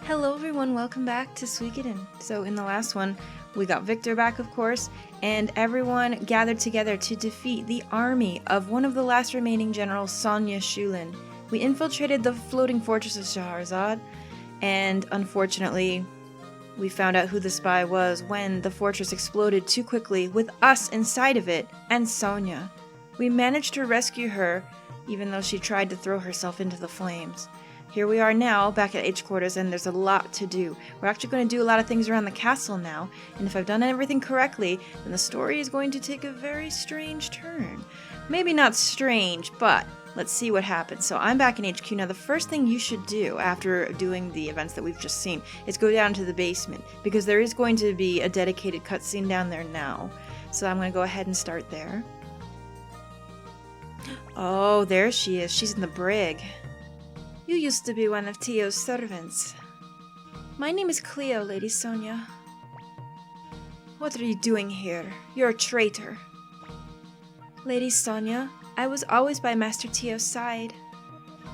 Hello everyone, welcome back to Suikoden. So in the last one, we got Victor back of course, and everyone gathered together to defeat the army of one of the last remaining generals, Sonya Shulin. We infiltrated the floating fortress of Shahrazad, and unfortunately, we found out who the spy was when the fortress exploded too quickly with us inside of it, and Sonya. We managed to rescue her, even though she tried to throw herself into the flames. Here we are now, back at H quarters, and there's a lot to do. We're actually going to do a lot of things around the castle now, and if I've done everything correctly, then the story is going to take a very strange turn. Maybe not strange, but let's see what happens. So I'm back in HQ now. The first thing you should do after doing the events that we've just seen is go down to the basement, because there is going to be a dedicated cutscene down there now. So I'm going to go ahead and start there. Oh, there she is. She's in the brig. You used to be one of Tio's servants. My name is Cleo, Lady Sonya. What are you doing here? You're a traitor. Lady Sonya, I was always by Master Tio's side,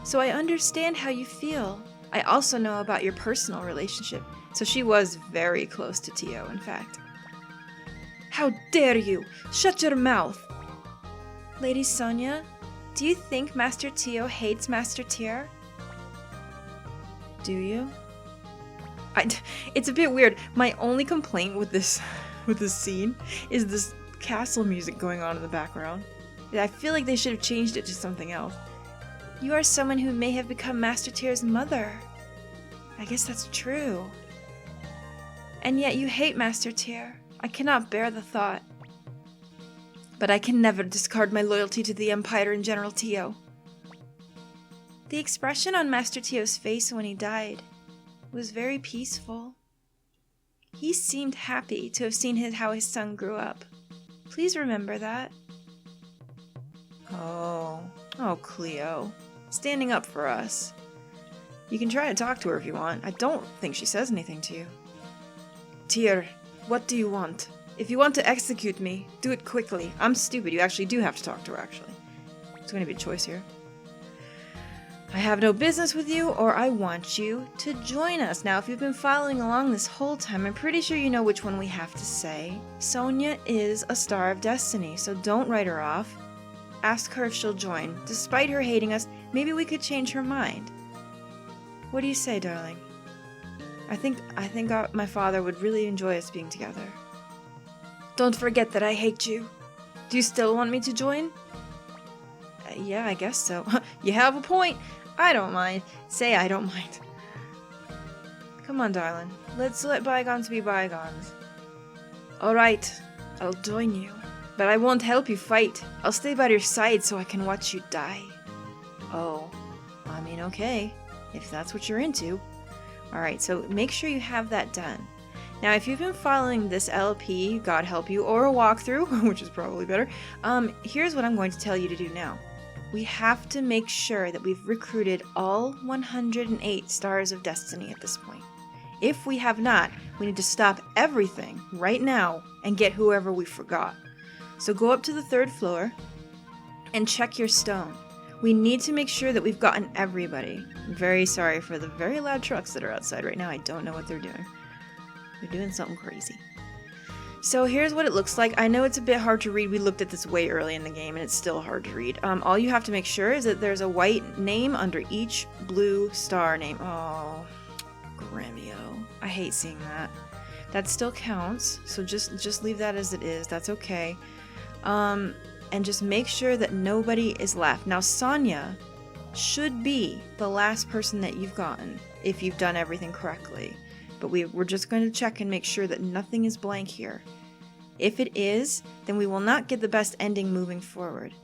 so I understand how you feel. I also know about your personal relationship, so she was very close to Tio, in fact. How dare you! Shut your mouth! Lady Sonya, do you think Master Tio hates Master Tier? Do you? It's a bit weird. My only complaint with this scene is this castle music going on in the background. I feel like they should have changed it to something else. You are someone who may have become Master Tier's mother. I guess that's true. And yet you hate Master Tier. I cannot bear the thought. But I can never discard my loyalty to the Empire and General Tio. The expression on Master Tio's face when he died was very peaceful. He seemed happy to have seen how his son grew up. Please remember that. Oh, Cleo. Standing up for us. You can try to talk to her if you want. I don't think she says anything to you. Tier, what do you want? If you want to execute me, do it quickly. I'm stupid. You actually do have to talk to her, actually. It's going to be a choice here. I have no business with you, or I want you to join us. Now, if you've been following along this whole time, I'm pretty sure you know which one we have to say. Sonya is a star of destiny, so don't write her off. Ask her if she'll join. Despite her hating us, maybe we could change her mind. What do you say, darling? I think my father would really enjoy us being together. Don't forget that I hate you. Do you still want me to join? Yeah, I guess so. You have a point. I don't mind. Say I don't mind. Come on, darling. Let's let bygones be bygones. Alright, I'll join you. But I won't help you fight. I'll stay by your side so I can watch you die. Oh, I mean, okay. If that's what you're into. Alright, so make sure you have that done. Now, if you've been following this LP, God help you, or a walkthrough, which is probably better, here's what I'm going to tell you to do now. We have to make sure that we've recruited all 108 Stars of Destiny at this point. If we have not, we need to stop everything right now and get whoever we forgot. So go up to the 3rd floor and check your stone. We need to make sure that we've gotten everybody. I'm very sorry for the very loud trucks that are outside right now. I don't know what they're doing. They're doing something crazy. So here's what it looks like. I know it's a bit hard to read. We looked at this way early in the game and it's still hard to read. All you have to make sure is that there's a white name under each blue star name. Oh, Gremio. I hate seeing that. That still counts, so just leave that as it is. That's okay. And just make sure that nobody is left. Now, Sonya should be the last person that you've gotten if you've done everything correctly. But we're just going to check and make sure that nothing is blank here. If it is, then we will not get the best ending moving forward.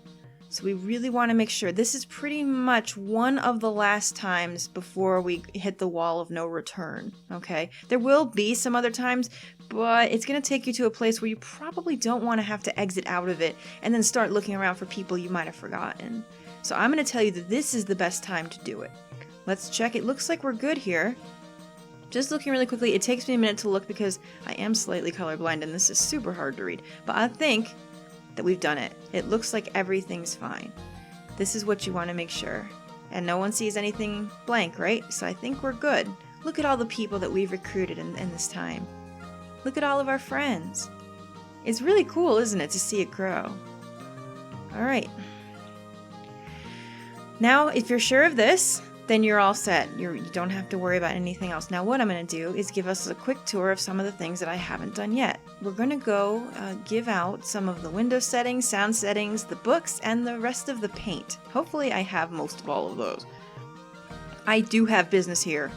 So we really want to make sure. This is pretty much one of the last times before we hit the wall of no return, okay? There will be some other times, but it's going to take you to a place where you probably don't want to have to exit out of it and then start looking around for people you might have forgotten. So I'm going to tell you that this is the best time to do it. Let's check. It looks like we're good here. Just looking really quickly, it takes me a minute to look because I am slightly colorblind and this is super hard to read. But I think that we've done it. It looks like everything's fine. This is what you want to make sure. And no one sees anything blank, right? So I think we're good. Look at all the people that we've recruited in this time. Look at all of our friends. It's really cool, isn't it, to see it grow? Alright. Now, if you're sure of this, then you're all set. You don't have to worry about anything else. Now what I'm going to do is give us a quick tour of some of the things that I haven't done yet. We're going to go give out some of the window settings, sound settings, the books, and the rest of the paint. Hopefully I have most of all of those. I do have business here.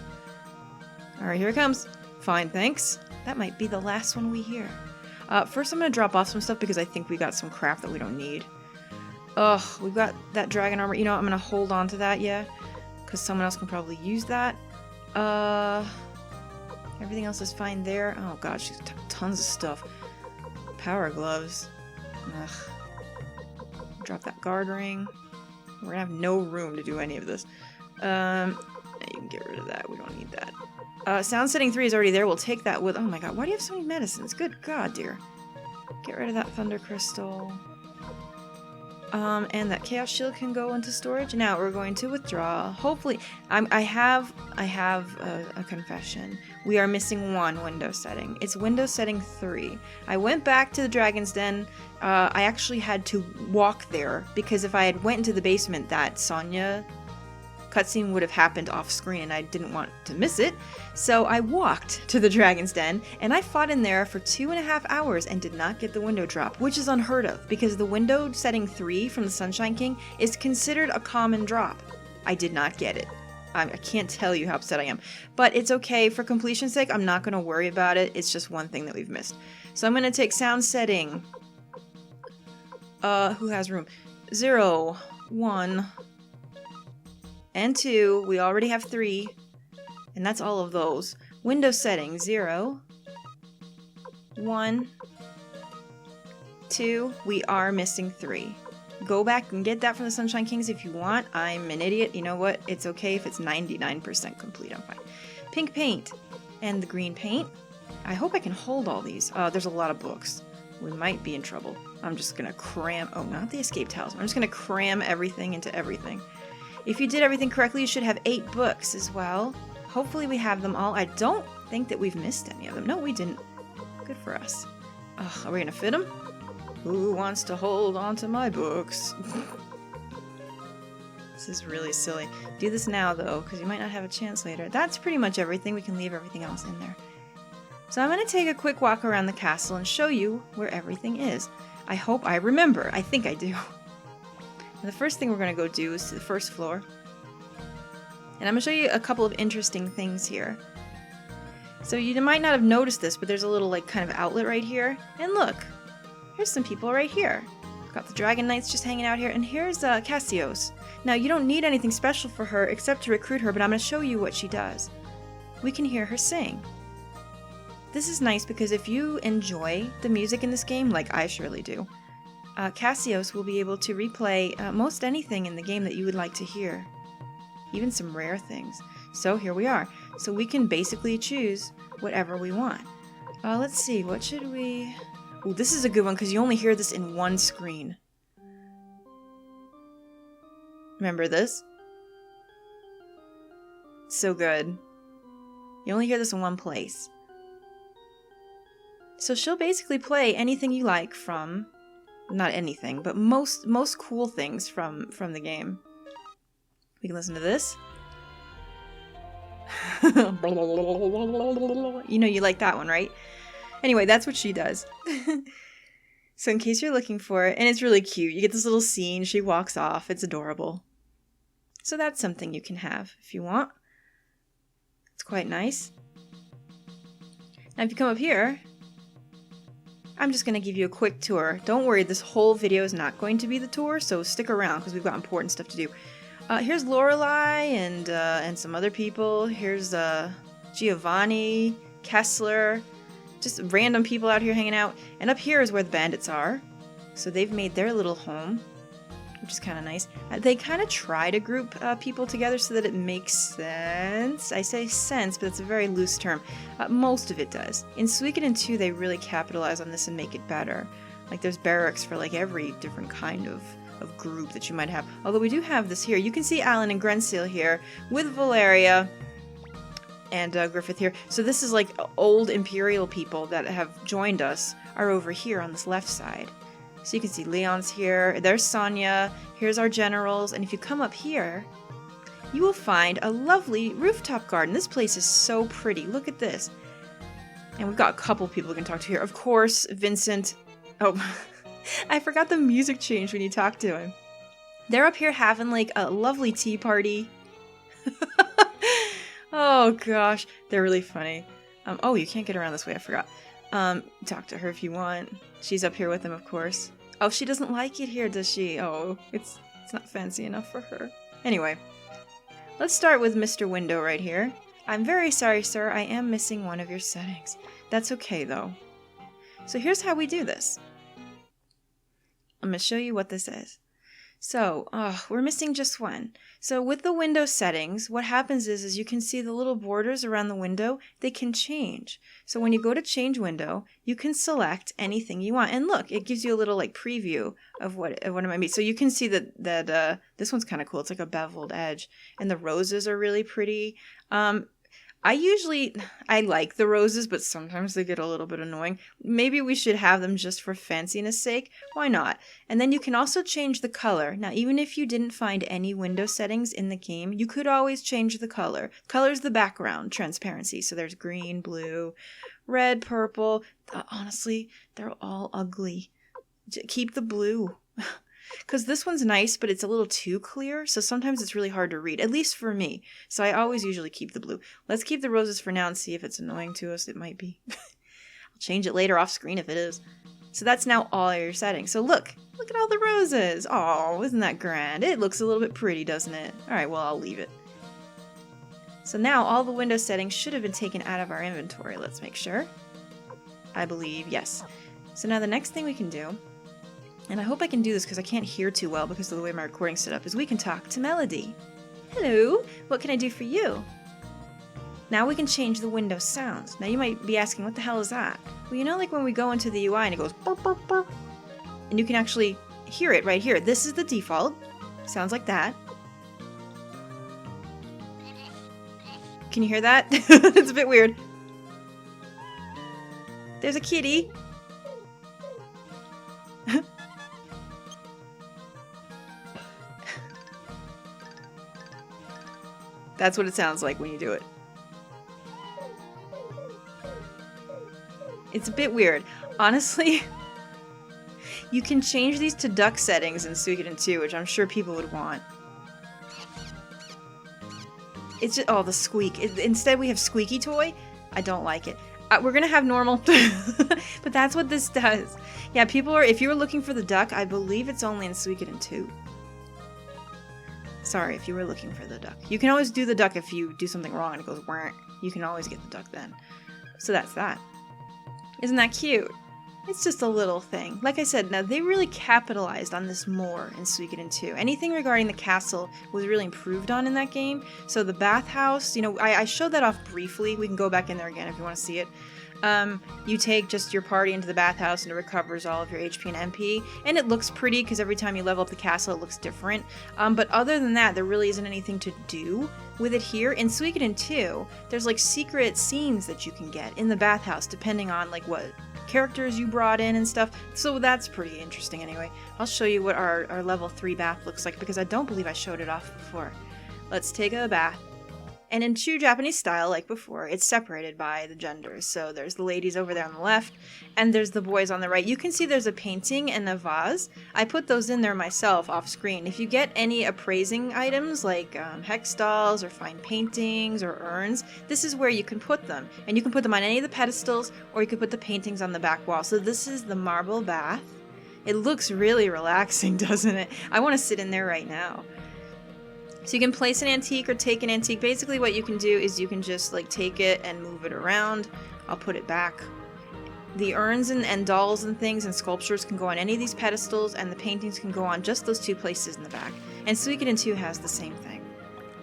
Alright, here it comes. Fine, thanks. That might be the last one we hear. First I'm going to drop off some stuff because I think we got some crap that we don't need. Ugh, we've got that dragon armor. You know what, I'm going to hold on to that, yeah? Because someone else can probably use that. Everything else is fine there. Oh god, she's tons of stuff. Power gloves. Ugh. Drop that guard ring. We're gonna have no room to do any of this. You can get rid of that. We don't need that. Sound setting 3 is already there. We'll take that with... Oh my god, why do you have so many medicines? Good god, dear. Get rid of that thunder crystal. And that chaos shield can go into storage. Now we're going to withdraw. Hopefully, I have a confession. We are missing one window setting. It's window setting 3. I went back to the Dragon's Den. I actually had to walk there because if I had went into the basement, that Sonya cutscene would have happened off screen and I didn't want to miss it. So I walked to the Dragon's Den and I fought in there for 2.5 hours and did not get the window drop, which is unheard of because the window setting 3 from the Sunshine King is considered a common drop. I did not get it. I can't tell you how upset I am. But it's okay, for completion's sake, I'm not going to worry about it. It's just one thing that we've missed. So I'm going to take sound setting. Who has room? 0, 1, and 2. We already have 3. And that's all of those. Window setting 0, 1, 2. We are missing 3. Go back and get that from the Sunshine Kings if you want. I'm an idiot. You know what? It's okay if it's 99% complete. I'm fine. Pink paint and the green paint. I hope I can hold all these. There's a lot of books. We might be in trouble. I'm just going to cram... Oh, not the escape talisman. I'm just going to cram everything into everything. If you did everything correctly, you should have 8 books as well. Hopefully we have them all. I don't think that we've missed any of them. No, we didn't. Good for us. Ugh, are we going to fit them? Who wants to hold on to my books? This is really silly. Do this now, though, because you might not have a chance later. That's pretty much everything. We can leave everything else in there. So I'm going to take a quick walk around the castle and show you where everything is. I hope I remember. I think I do. And the first thing we're going to go do is to the first floor. And I'm going to show you a couple of interesting things here. So you might not have noticed this, but there's a little like kind of outlet right here. And look! Here's some people right here. Got the Dragon Knights just hanging out here, and here's Cassios. Now, you don't need anything special for her except to recruit her, but I'm going to show you what she does. We can hear her sing. This is nice because if you enjoy the music in this game, like I surely do, Cassios will be able to replay most anything in the game that you would like to hear. Even some rare things. So here we are. So we can basically choose whatever we want. Let's see, what should we... Ooh, this is a good one because you only hear this in one screen. Remember this? So good. You only hear this in one place. So she'll basically play anything you like from... Not anything, but most cool things from the game. We can listen to this. You know you like that one, right? Anyway, that's what she does. So in case you're looking for it, and it's really cute. You get this little scene, she walks off, it's adorable. So that's something you can have if you want. It's quite nice. Now if you come up here, I'm just going to give you a quick tour. Don't worry, this whole video is not going to be the tour, so stick around because we've got important stuff to do. Here's Lorelei and some other people. Here's Giovanni, Kessler, just random people out here hanging out. And up here is where the bandits are. So they've made their little home, which is kind of nice. They kind of try to group people together so that it makes sense. I say sense, but it's a very loose term. Most of it does. In Suikoden 2, they really capitalize on this and make it better. Like there's barracks for like every different kind of group that you might have. Although we do have this here. You can see Alan and Grenseal here with Valeria. and Griffith here. So this is like old Imperial people that have joined us are over here on this left side. So you can see Leon's here, there's Sonia, here's our generals, and if you come up here, you will find a lovely rooftop garden. This place is so pretty. Look at this. And we've got a couple people we can talk to here. Of course, Vincent. Oh, I forgot the music changed when you talk to him. They're up here having like a lovely tea party. Oh gosh, they're really funny. Oh, you can't get around this way, I forgot. Talk to her if you want. She's up here with them, of course. Oh, she doesn't like it here, does she? Oh, it's not fancy enough for her. Anyway, let's start with Mr. Window right here. I'm very sorry, sir. I am missing one of your settings. That's okay, though. So here's how we do this. I'm going to show you what this is. So, we're missing just one. So with the window settings, what happens is you can see the little borders around the window, they can change. So when you go to change window, you can select anything you want. And look, it gives you a little like preview of what it might be. So you can see that this one's kind of cool. It's like a beveled edge. And the roses are really pretty. I like the roses, but sometimes they get a little bit annoying. Maybe we should have them just for fanciness sake. Why not? And then you can also change the color. Now, even if you didn't find any window settings in the game, you could always change the color. Color's the background, transparency. So there's green, blue, red, purple. Honestly, they're all ugly. Keep the blue. Because this one's nice, but it's a little too clear, so sometimes it's really hard to read, at least for me. So I always usually keep the blue. Let's keep the roses for now and see if it's annoying to us. It might be. I'll change it later off screen if it is. So that's now all your settings. So look at all the roses. Oh, isn't that grand? It looks a little bit pretty, doesn't it? All right, well, I'll leave it. So now all the window settings should have been taken out of our inventory. Let's make sure. I believe, yes. So now the next thing we can do, and I hope I can do this because I can't hear too well because of the way my recording's set up, is we can talk to Melody. Hello, what can I do for you? Now we can change the window sounds. Now you might be asking, what the hell is that? Well, you know like when we go into the UI and it goes burp, burp, burp, and you can actually hear it right here. This is the default. Sounds like that. Can you hear that? It's a bit weird. There's a kitty. That's what it sounds like when you do it. It's a bit weird. Honestly, you can change these to duck settings in Suikoden 2, which I'm sure people would want. It's just, oh, the squeak. Instead we have squeaky toy. I don't like it. We're gonna have normal, but that's what this does. Yeah, people are, if you were looking for the duck, I believe it's only in Suikoden 2. Sorry if you were looking for the duck. You can always do the duck if you do something wrong and it goes whack. You can always get the duck then. So that's that. Isn't that cute? It's just a little thing. Like I said, now they really capitalized on this more in Suikoden 2. Anything regarding the castle was really improved on in that game. So the bathhouse, you know, I showed that off briefly. We can go back in there again if you want to see it. You take just your party into the bathhouse and it recovers all of your HP and MP. And it looks pretty because every time you level up the castle it looks different. But other than that, there really isn't anything to do with it here. In Suikoden 2, there's like secret scenes that you can get in the bathhouse depending on like what characters you brought in and stuff. So that's pretty interesting anyway. I'll show you what our level 3 bath looks like because I don't believe I showed it off before. Let's take a bath. And in true Japanese style, like before, it's separated by the genders. So there's the ladies over there on the left, and there's the boys on the right. You can see there's a painting and a vase. I put those in there myself off screen. If you get any appraising items like hex dolls or fine paintings or urns, this is where you can put them. And you can put them on any of the pedestals, or you can put the paintings on the back wall. So this is the marble bath. It looks really relaxing, doesn't it? I want to sit in there right now. So you can place an antique or take an antique. Basically what you can do is you can just like take it and move it around. I'll put it back. The urns and dolls and things and sculptures can go on any of these pedestals, and the paintings can go on just those two places in the back. And Suikoden 2 has the same thing.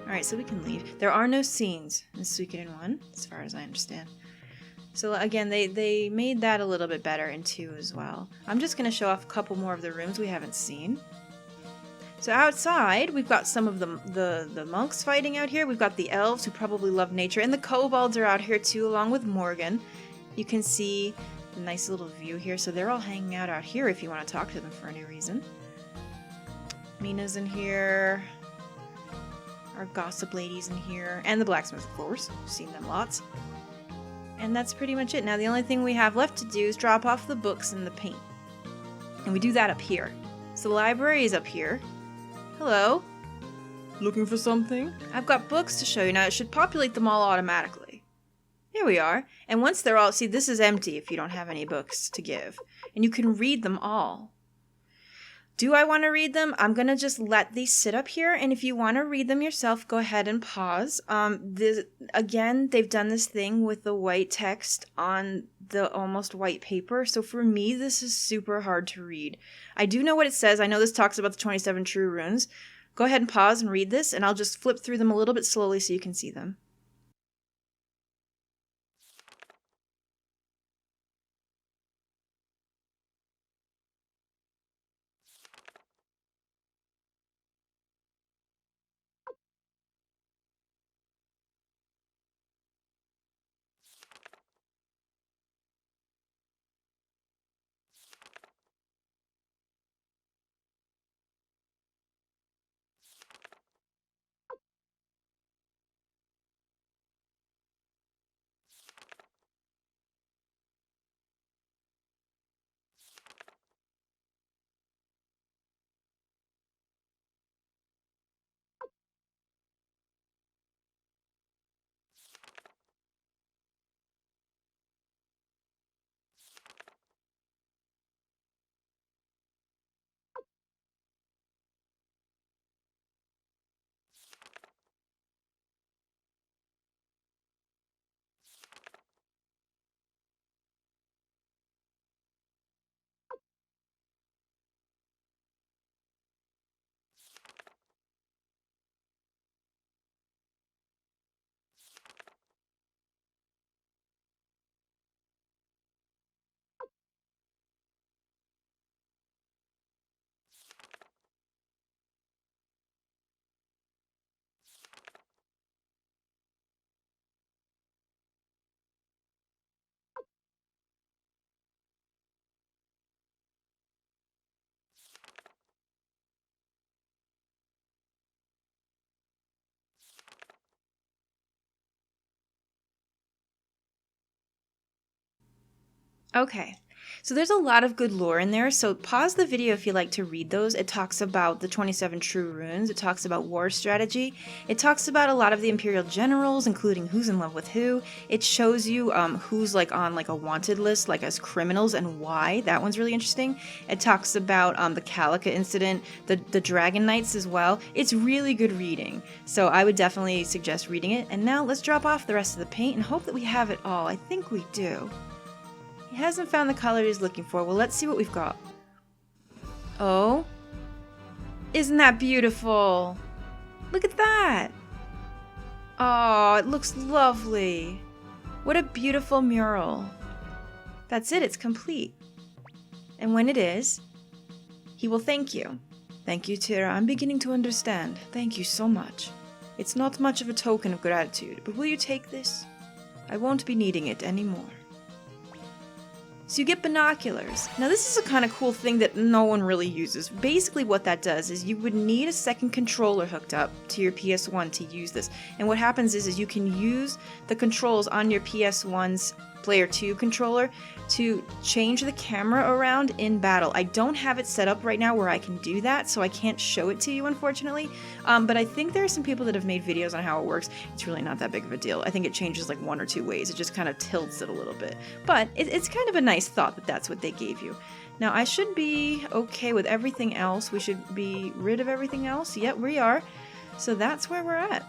Alright, so we can leave. There are no scenes in Suikoden 1, as far as I understand. So again, they made that a little bit better in 2 as well. I'm just going to show off a couple more of the rooms we haven't seen. So outside, we've got some of the monks fighting out here. We've got the elves who probably love nature, and the kobolds are out here too, along with Morgan. You can see a nice little view here. So they're all hanging out here if you want to talk to them for any reason. Mina's in here. Our gossip lady's in here. And the blacksmith, of course. We've seen them lots. And that's pretty much it. Now the only thing we have left to do is drop off the books and the paint. And we do that up here. So the library is up here. Hello? Looking for something? I've got books to show you. Now it should populate them all automatically. Here we are. And once they're all... See, this is empty if you don't have any books to give. And you can read them all. Do I want to read them? I'm going to just let these sit up here. And if you want to read them yourself, go ahead and pause. Again, they've done this thing with the white text on the almost white paper. So for me, this is super hard to read. I do know what it says. I know this talks about the 27 true runes. Go ahead and pause and read this. And I'll just flip through them a little bit slowly so you can see them. Okay, so there's a lot of good lore in there, so pause the video if you like to read those. It talks about the 27 true runes, it talks about war strategy, it talks about a lot of the Imperial generals, including who's in love with who. It shows you who's like on like a wanted list, like as criminals, and why. That one's really interesting. It talks about the Calica incident, the Dragon Knights as well. It's really good reading, so I would definitely suggest reading it. And now let's drop off the rest of the paint and hope that we have it all. I think we do. He hasn't found the color he's looking for. Well, let's see what we've got. Oh. Isn't that beautiful? Look at that. Oh, it looks lovely. What a beautiful mural. That's it, it's complete. And when it is, he will thank you. Thank you, Tira. I'm beginning to understand. Thank you so much. It's not much of a token of gratitude, but will you take this? I won't be needing it anymore. So you get binoculars. Now this is a kind of cool thing that no one really uses. Basically what that does is you would need a second controller hooked up to your PS1 to use this. And what happens is you can use the controls on your PS1's Player 2 controller to change the camera around in battle. I don't have it set up right now where I can do that, so I can't show it to you, unfortunately. But I think there are some people that have made videos on how it works. It's really not that big of a deal. I think it changes like one or two ways. It just kind of tilts it a little bit. But it's kind of a nice thought that that's what they gave you. Now, I should be okay with everything else. We should be rid of everything else. Yep, we are. So that's where we're at.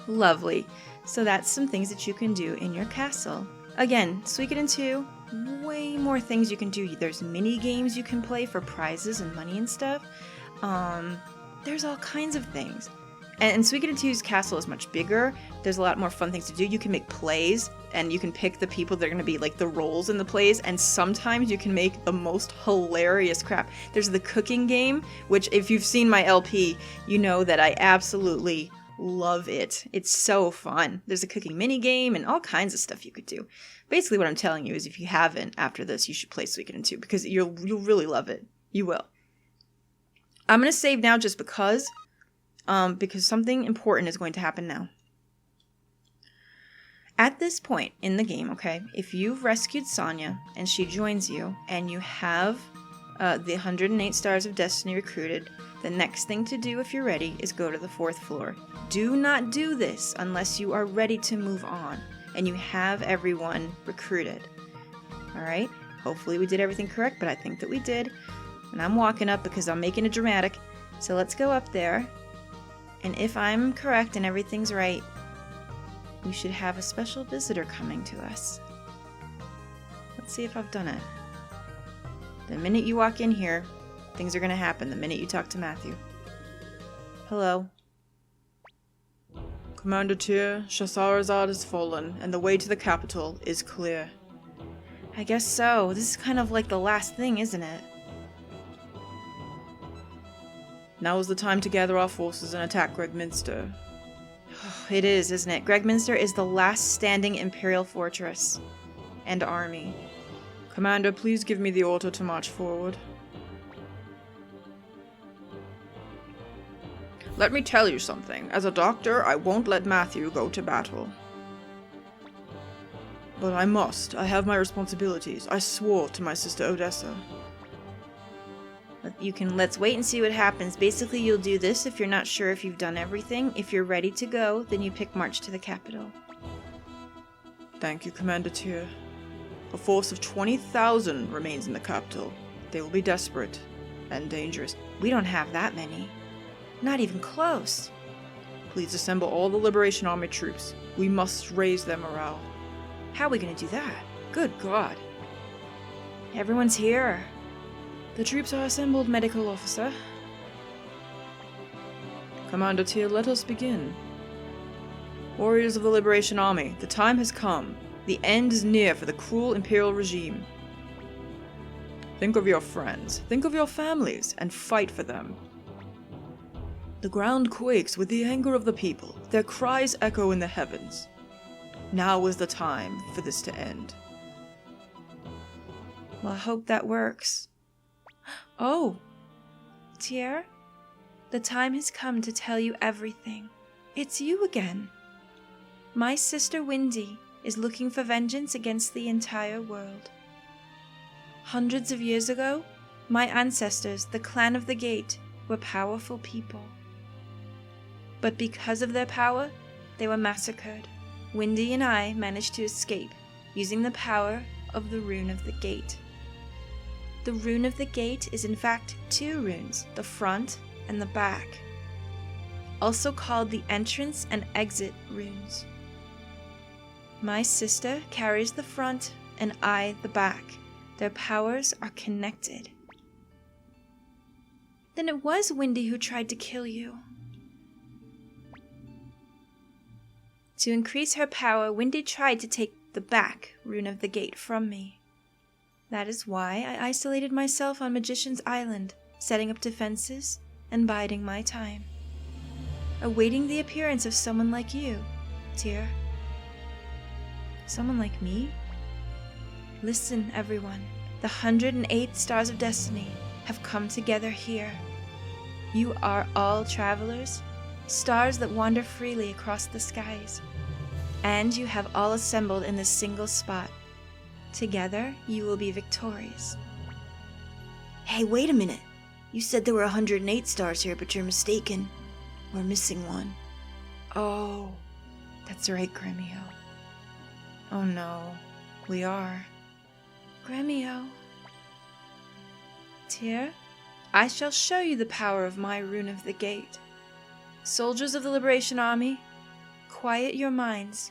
Lovely. So that's some things that you can do in your castle. Again, Suikoden 2, way more things you can do. There's mini games you can play for prizes and money and stuff. There's all kinds of things. And Suikoden 2's castle is much bigger. There's a lot more fun things to do. You can make plays, and you can pick the people that are going to be like the roles in the plays, and sometimes you can make the most hilarious crap. There's the cooking game, which if you've seen my LP, you know that I absolutely love it. It's so fun. There's a cooking mini game and all kinds of stuff you could do. Basically what I'm telling you is if you haven't after this, you should play Suikoden 2 because you'll really love it. You will. I'm going to save now just because something important is going to happen now. At this point in the game, okay, if you've rescued Sonya and she joins you and you have the 108 Stars of Destiny recruited, the next thing to do if you're ready is go to the 4th floor. Do not do this unless you are ready to move on and you have everyone recruited. Alright? Hopefully we did everything correct, but I think that we did. And I'm walking up because I'm making it dramatic. So let's go up there. And if I'm correct and everything's right, we should have a special visitor coming to us. Let's see if I've done it. The minute you walk in here, things are going to happen the minute you talk to Matthew. Hello. Commander Tyr, Shahrazad has fallen, and the way to the capital is clear. I guess so. This is kind of like the last thing, isn't it? Now is the time to gather our forces and attack Gregminster. It is, isn't it? Gregminster is the last standing Imperial fortress and army. Commander, please give me the order to march forward. Let me tell you something. As a doctor, I won't let Matthew go to battle. But I must. I have my responsibilities. I swore to my sister Odessa. Let's wait and see what happens. Basically, you'll do this if you're not sure if you've done everything. If you're ready to go, then you pick march to the capital. Thank you, Commander Tyr. A force of 20,000 remains in the capital. They will be desperate and dangerous. We don't have that many. Not even close. Please assemble all the Liberation Army troops. We must raise their morale. How are we going to do that? Good God. Everyone's here. The troops are assembled, medical officer. Commander Tyr, let us begin. Warriors of the Liberation Army, the time has come. The end is near for the cruel Imperial regime. Think of your friends, think of your families, and fight for them. The ground quakes with the anger of the people. Their cries echo in the heavens. Now is the time for this to end. Well, I hope that works. Oh, Tyr, the time has come to tell you everything. It's you again. My sister Windy is looking for vengeance against the entire world. Hundreds of years ago, my ancestors, the Clan of the Gate, were powerful people. But because of their power, they were massacred. Windy and I managed to escape, using the power of the Rune of the Gate. The Rune of the Gate is in fact 2 runes, the front and the back, also called the entrance and exit runes. My sister carries the front and I the back. Their powers are connected. Then it was Windy who tried to kill you. To increase her power, Windy tried to take the back Rune of the Gate from me. That is why I isolated myself on Magician's Island, setting up defenses and biding my time. Awaiting the appearance of someone like you, Tyr. Someone like me? Listen, everyone. The 108 Stars of Destiny have come together here. You are all travelers, stars that wander freely across the skies. And you have all assembled in this single spot. Together, you will be victorious. Hey, wait a minute. You said there were 108 stars here, but you're mistaken. We're missing one. Oh, that's right, Gremio. Oh no, we are. Gremio. Tyr, I shall show you the power of my Rune of the Gate. Soldiers of the Liberation Army, quiet your minds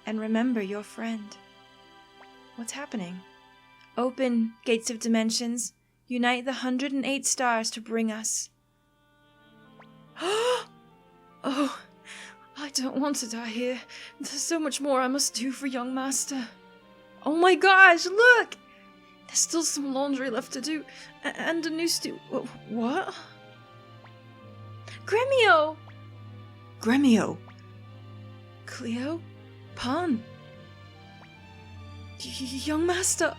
and remember your friend. What's happening? Open, gates of dimensions. Unite the 108 stars to bring us. Oh, I don't want to die here. There's so much more I must do for young master. Oh my gosh, look! There's still some laundry left to do, and a new stew. What? Gremio! Gremio! Cleo? Pan? Young master,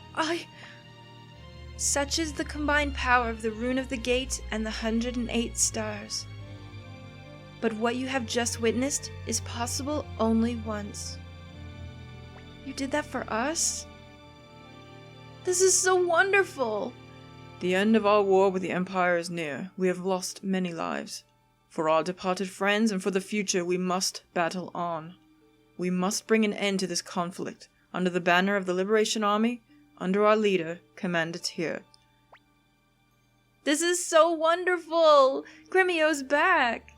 Such is the combined power of the Rune of the Gate and the 108 stars. But what you have just witnessed is possible only once. You did that for us? This is so wonderful! The end of our war with the Empire is near. We have lost many lives. For our departed friends and for the future, we must battle on. We must bring an end to this conflict under the banner of the Liberation Army, under our leader, Commander Tyr. This is so wonderful! Gremio's back!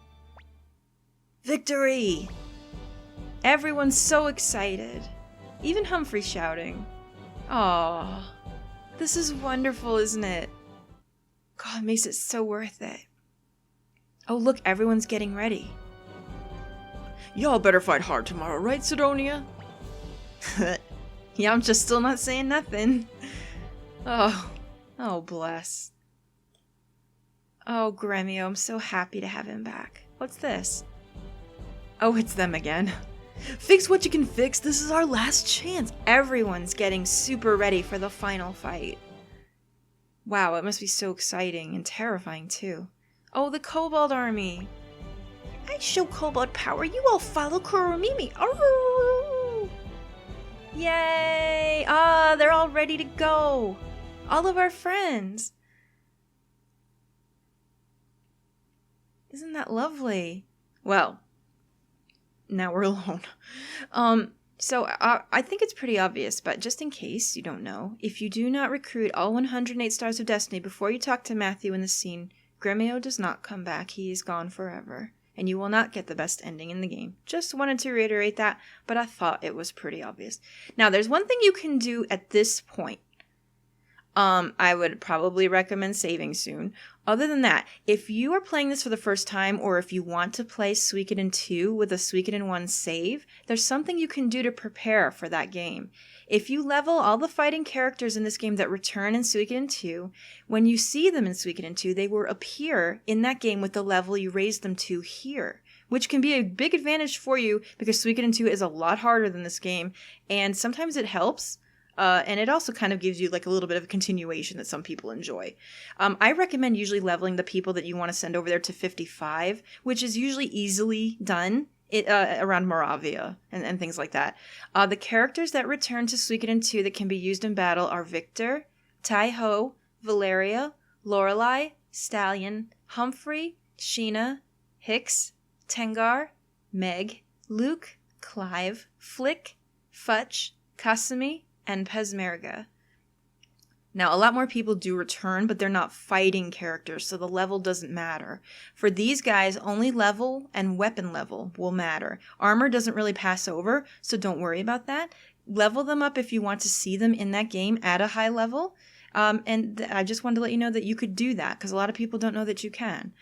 Victory! Everyone's so excited. Even Humphrey shouting. Aww. This is wonderful, isn't it? God, it makes it so worth it. Oh, look, everyone's getting ready. Y'all better fight hard tomorrow, right, Sidonia? Yeah, I'm just still not saying nothing. Oh, bless. Oh, Gremio, I'm so happy to have him back. What's this? Oh, it's them again. Fix what you can fix. This is our last chance. Everyone's getting super ready for the final fight. Wow, it must be so exciting and terrifying too. Oh, the Kobold army. I show Kobold power. You all follow Kuromimi. Oh! Yay! Ah, they're all ready to go. All of our friends. Isn't that lovely? Well, now we're alone. So I think it's pretty obvious, but just in case you don't know, if you do not recruit all 108 Stars of Destiny before you talk to Matthew in the scene, Gremio does not come back. He is gone forever, and you will not get the best ending in the game. Just wanted to reiterate that, but I thought it was pretty obvious. Now, there's one thing you can do at this point. I would probably recommend saving soon. Other than that, if you are playing this for the first time, or if you want to play Suikoden 2 with a Suikoden 1 save, there's something you can do to prepare for that game. If you level all the fighting characters in this game that return in Suikoden 2, when you see them in Suikoden 2, they will appear in that game with the level you raised them to here, which can be a big advantage for you because Suikoden 2 is a lot harder than this game, and sometimes it helps. And it also kind of gives you like a little bit of a continuation that some people enjoy. I recommend usually leveling the people that you want to send over there to 55, which is usually easily done around Moravia and things like that. The characters that return to Suikoden 2 that can be used in battle are Victor, Tai-Ho, Valeria, Lorelei, Stallion, Humphrey, Sheena, Hicks, Tengar, Meg, Luke, Clive, Flick, Futch, Kasumi, and Pesmerga. Now, a lot more people do return, but they're not fighting characters, so the level doesn't matter. For these guys, only level and weapon level will matter. Armor doesn't really pass over, so don't worry about that. Level them up if you want to see them in that game at a high level. And I just wanted to let you know that you could do that, because a lot of people don't know that you can.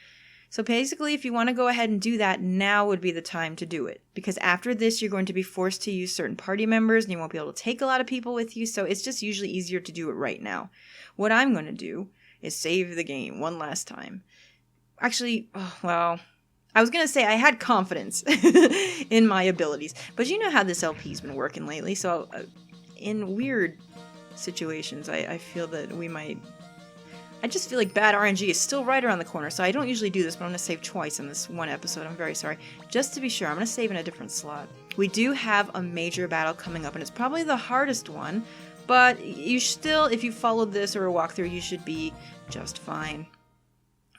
So basically, if you want to go ahead and do that, now would be the time to do it. Because after this, you're going to be forced to use certain party members, and you won't be able to take a lot of people with you, so it's just usually easier to do it right now. What I'm going to do is save the game one last time. Actually, I was going to say I had confidence in my abilities, but you know how this LP's been working lately, so in weird situations, I feel that we might... I just feel like bad RNG is still right around the corner, so I don't usually do this, but I'm going to save twice in this one episode. I'm very sorry. Just to be sure, I'm going to save in a different slot. We do have a major battle coming up, and it's probably the hardest one, but you still, if you followed this or a walkthrough, you should be just fine.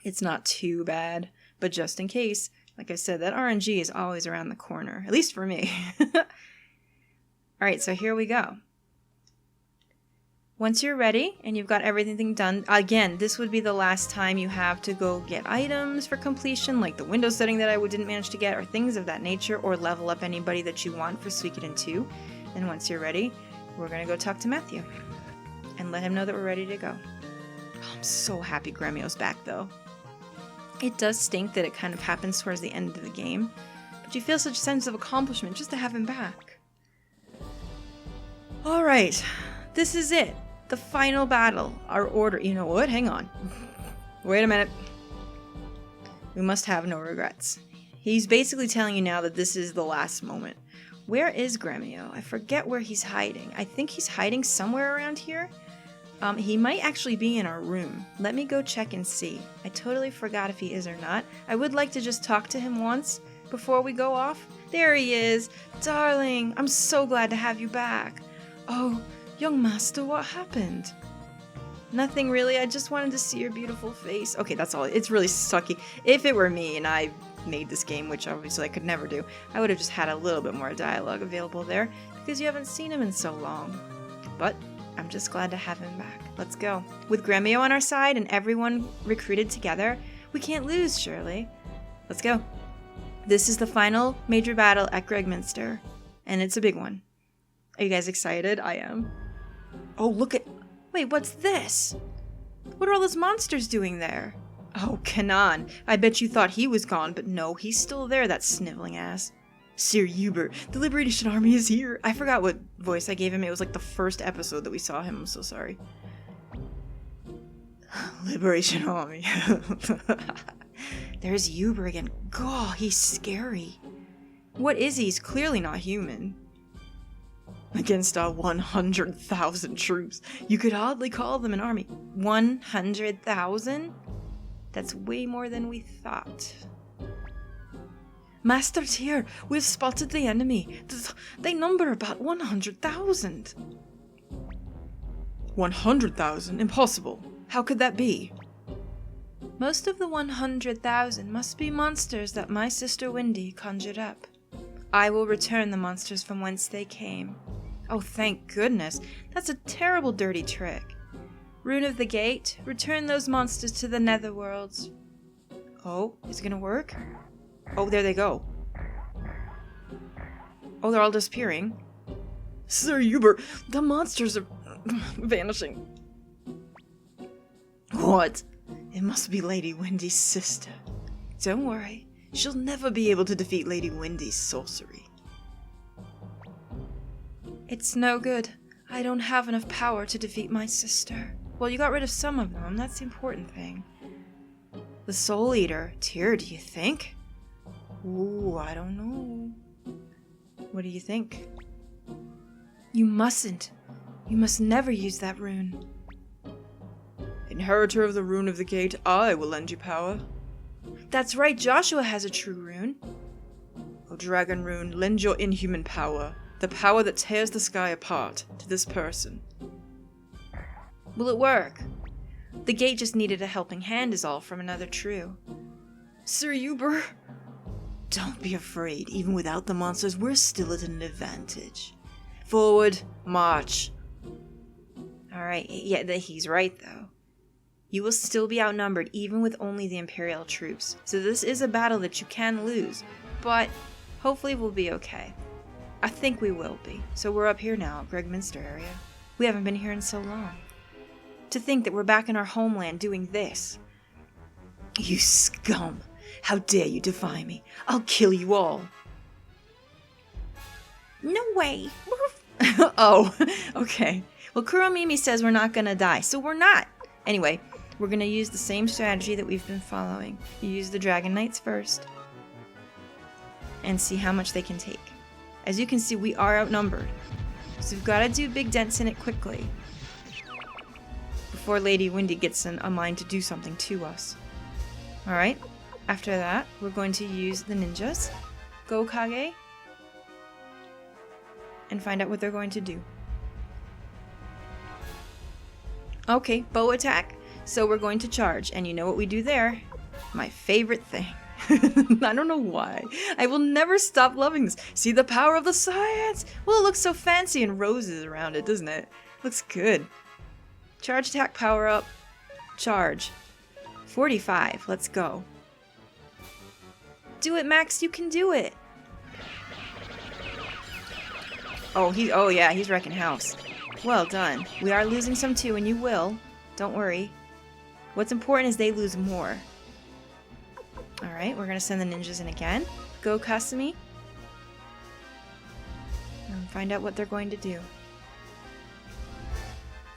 It's not too bad, but just in case, like I said, that RNG is always around the corner, at least for me. Alright, so here we go. Once you're ready and you've got everything done, again, this would be the last time you have to go get items for completion, like the window setting that I didn't manage to get, or things of that nature, or level up anybody that you want for Suikoden 2. And once you're ready, we're going to go talk to Matthew and let him know that we're ready to go. Oh, I'm so happy Gremio's back, though. It does stink that it kind of happens towards the end of the game, but you feel such a sense of accomplishment just to have him back. Alright, this is it. The final battle. Our order. You know what? Hang on. Wait a minute. We must have no regrets. He's basically telling you now that this is the last moment. Where is Gremio? I forget where he's hiding. I think he's hiding somewhere around here. He might actually be in our room. Let me go check and see. I totally forgot if he is or not. I would like to just talk to him once before we go off. There he is. Darling, I'm so glad to have you back. Oh, young master, what happened? Nothing really. I just wanted to see your beautiful face. Okay, that's all. It's really sucky. If it were me and I made this game, which obviously I could never do, I would have just had a little bit more dialogue available there because you haven't seen him in so long. But I'm just glad to have him back. Let's go. With Gremio on our side and everyone recruited together, we can't lose, surely. Let's go. This is the final major battle at Gregminster, and it's a big one. Are you guys excited? I am. Oh, look at... Wait, what's this? What are all those monsters doing there? Oh, Kanan. I bet you thought he was gone, but no, he's still there, that sniveling ass. Sir Hubert, the Liberation Army is here. I forgot what voice I gave him. It was like the first episode that we saw him. I'm so sorry. Liberation Army. There's Hubert again. God, he's scary. What is he? He's clearly not human. Against our 100,000 troops. You could hardly call them an army. 100,000? That's way more than we thought. Master Tyr, we've spotted the enemy. They number about 100,000. 100,000? Impossible. How could that be? Most of the 100,000 must be monsters that my sister Wendy conjured up. I will return the monsters from whence they came. Oh, thank goodness. That's a terrible dirty trick. Rune of the Gate, return those monsters to the netherworlds. Oh, is it gonna work? Oh, there they go. Oh, they're all disappearing. Sir Hubert, the monsters are vanishing. What? It must be Lady Wendy's sister. Don't worry, she'll never be able to defeat Lady Wendy's sorcery. It's no good. I don't have enough power to defeat my sister. Well, you got rid of some of them. That's the important thing. The Soul Eater. Tyr, do you think? Ooh, I don't know. What do you think? You mustn't. You must never use that rune. Inheritor of the Rune of the Gate, I will lend you power. That's right, Joshua has a true rune. O Dragon Rune, lend your inhuman power. The power that tears the sky apart to this person. Will it work? The gate just needed a helping hand is all from another true. Sir Hubert? Don't be afraid. Even without the monsters, we're still at an advantage. Forward, march. Alright, yeah, he's right though. You will still be outnumbered even with only the Imperial troops. So this is a battle that you can lose, but hopefully we'll be okay. I think we will be. So we're up here now, Gregminster area. We haven't been here in so long. To think that we're back in our homeland doing this. You scum! How dare you defy me? I'll kill you all. No way. Oh, okay. Well, Kuromimi says we're not gonna die, so we're not. Anyway, we're gonna use the same strategy that we've been following. You use the Dragon Knights first. And see how much they can take. As you can see, we are outnumbered. So we've gotta do big dents in it quickly. Before Lady Wendy gets a mind to do something to us. Alright, after that, we're going to use the ninjas. Go Kage. And find out what they're going to do. Okay, bow attack. So we're going to charge, and you know what we do there? My favorite thing. I don't know why. I will never stop loving this. See the power of the science? Well, it looks so fancy and roses around it, doesn't it? Looks good. Charge attack power up. Charge. 45. Let's go. Do it, Max. You can do it. Oh, yeah, he's wrecking house. Well done. We are losing some too, and you will. Don't worry. What's important is they lose more. Alright, we're gonna send the ninjas in again. Go, Kasumi. And find out what they're going to do.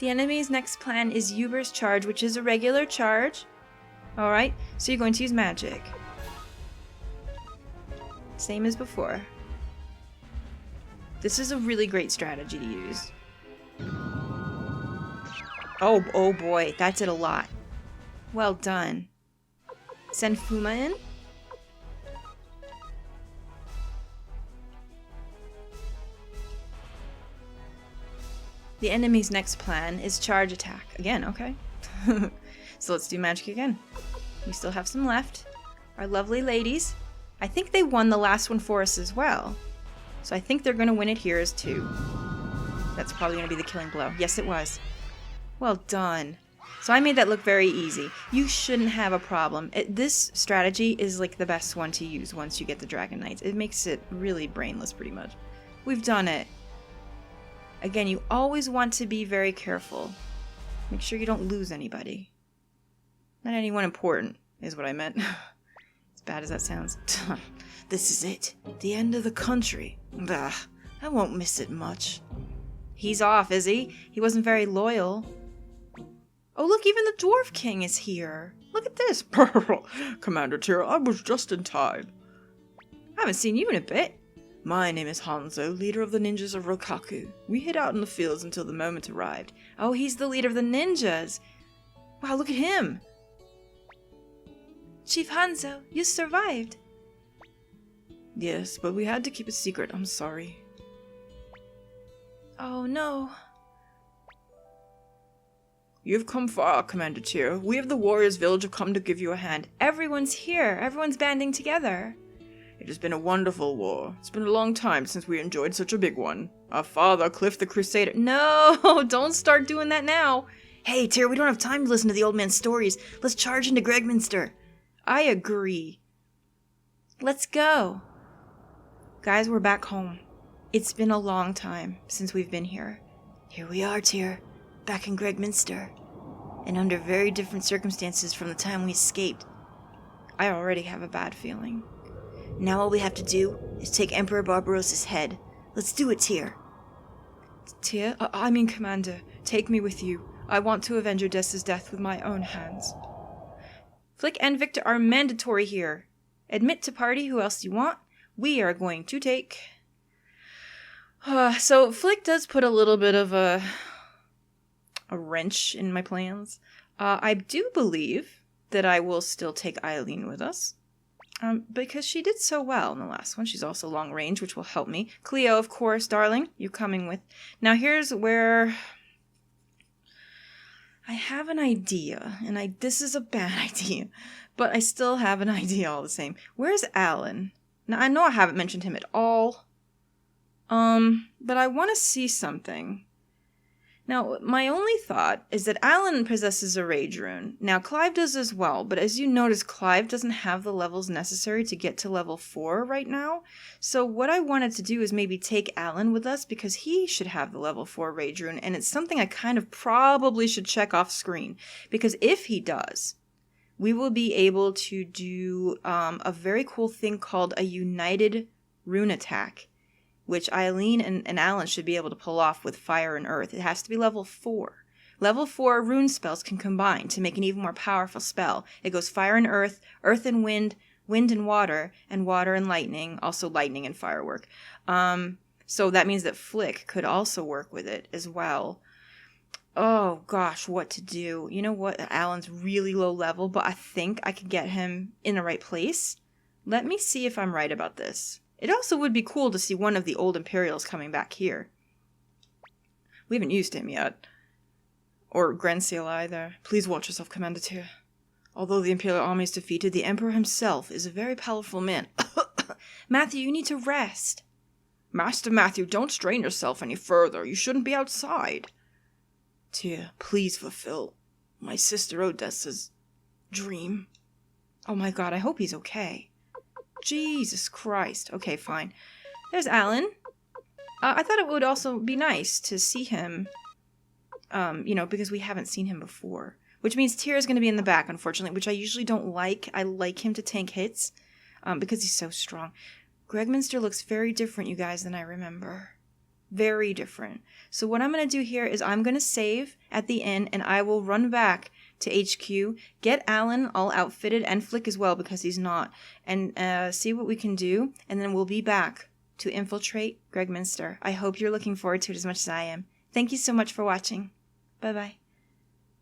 The enemy's next plan is Uber's charge, which is a regular charge. Alright, so you're going to use magic. Same as before. This is a really great strategy to use. Oh boy, that did a lot. Well done. Send Fuma in. The enemy's next plan is charge attack. Again, okay. So let's do magic again. We still have some left. Our lovely ladies. I think they won the last one for us as well. So I think they're going to win it here as 2. That's probably going to be the killing blow. Yes, it was. Well done. So I made that look very easy. You shouldn't have a problem. This strategy is like the best one to use once you get the Dragon Knights. It makes it really brainless pretty much. We've done it. Again, you always want to be very careful. Make sure you don't lose anybody. Not anyone important, is what I meant. As bad as that sounds. This is it. The end of the country. Bah, I won't miss it much. He's off, is he? He wasn't very loyal. Oh, look, even the Dwarf King is here. Look at this. Commander Tyr, I was just in time. I haven't seen you in a bit. My name is Hanzo, leader of the ninjas of Rokaku. We hid out in the fields until the moment arrived. Oh, he's the leader of the ninjas. Wow, look at him. Chief Hanzo, you survived. Yes, but we had to keep it secret. I'm sorry. Oh, no. You've come far, Commander Tyr. We of the Warriors Village have come to give you a hand. Everyone's here. Everyone's banding together. It has been a wonderful war. It's been a long time since we enjoyed such a big one. Our father, Cliff the Crusader— No, don't start doing that now. Hey, Tyr, we don't have time to listen to the old man's stories. Let's charge into Gregminster. I agree. Let's go. Guys, we're back home. It's been a long time since we've been here. Here we are, Tyr, back in Gregminster. And under very different circumstances from the time we escaped. I already have a bad feeling. Now all we have to do is take Emperor Barbarossa's head. Let's do it, Tyr. Tyr? I mean, Commander, take me with you. I want to avenge Odessa's death with my own hands. Flick and Victor are mandatory here. Admit to party who else you want. We are going to take... So Flick does put a little bit of a wrench in my plans. I do believe that I will still take Eileen with us. Because she did so well in the last one. She's also long range, which will help me. Cleo, of course, darling, you're coming with. Now here's where I have an idea, and this is a bad idea, but I still have an idea all the same. Where's Alan? Now I know I haven't mentioned him at all. But I want to see something. Now, my only thought is that Alan possesses a Rage Rune. Now, Clive does as well, but as you notice, Clive doesn't have the levels necessary to get to level 4 right now. So what I wanted to do is maybe take Alan with us because he should have the level 4 Rage Rune, and it's something I kind of probably should check off screen. Because if he does, we will be able to do a very cool thing called a United Rune Attack, which Eileen and Alan should be able to pull off with Fire and Earth. It has to be level 4. Level 4 rune spells can combine to make an even more powerful spell. It goes Fire and Earth, Earth and Wind, Wind and Water and Lightning, also Lightning and Firework. So that means that Flick could also work with it as well. Oh gosh, what to do? You know what? Alan's really low level, but I think I could get him in the right place. Let me see if I'm right about this. It also would be cool to see one of the old Imperials coming back here. We haven't used him yet. Or Grenseal either. Please watch yourself, Commander Tyr. Although the Imperial army is defeated, the Emperor himself is a very powerful man. Matthew, you need to rest. Master Matthew, don't strain yourself any further. You shouldn't be outside. Tyr, please fulfill my sister Odessa's dream. Oh my god, I hope he's okay. Jesus Christ. Okay, fine. There's Alan. I thought it would also be nice to see him, because we haven't seen him before. which means Tyr is going to be in the back, unfortunately, which I usually don't like. I like him to tank hits because he's so strong. Gregminster looks very different, you guys, than I remember. Very different. So what I'm going to do here is I'm going to save at the inn, and I will run back to HQ, get Alan all outfitted, and Flick as well because he's not, and see what we can do, and then we'll be back to infiltrate Gregminster. I hope you're looking forward to it as much as I am. Thank you so much for watching. Bye-bye.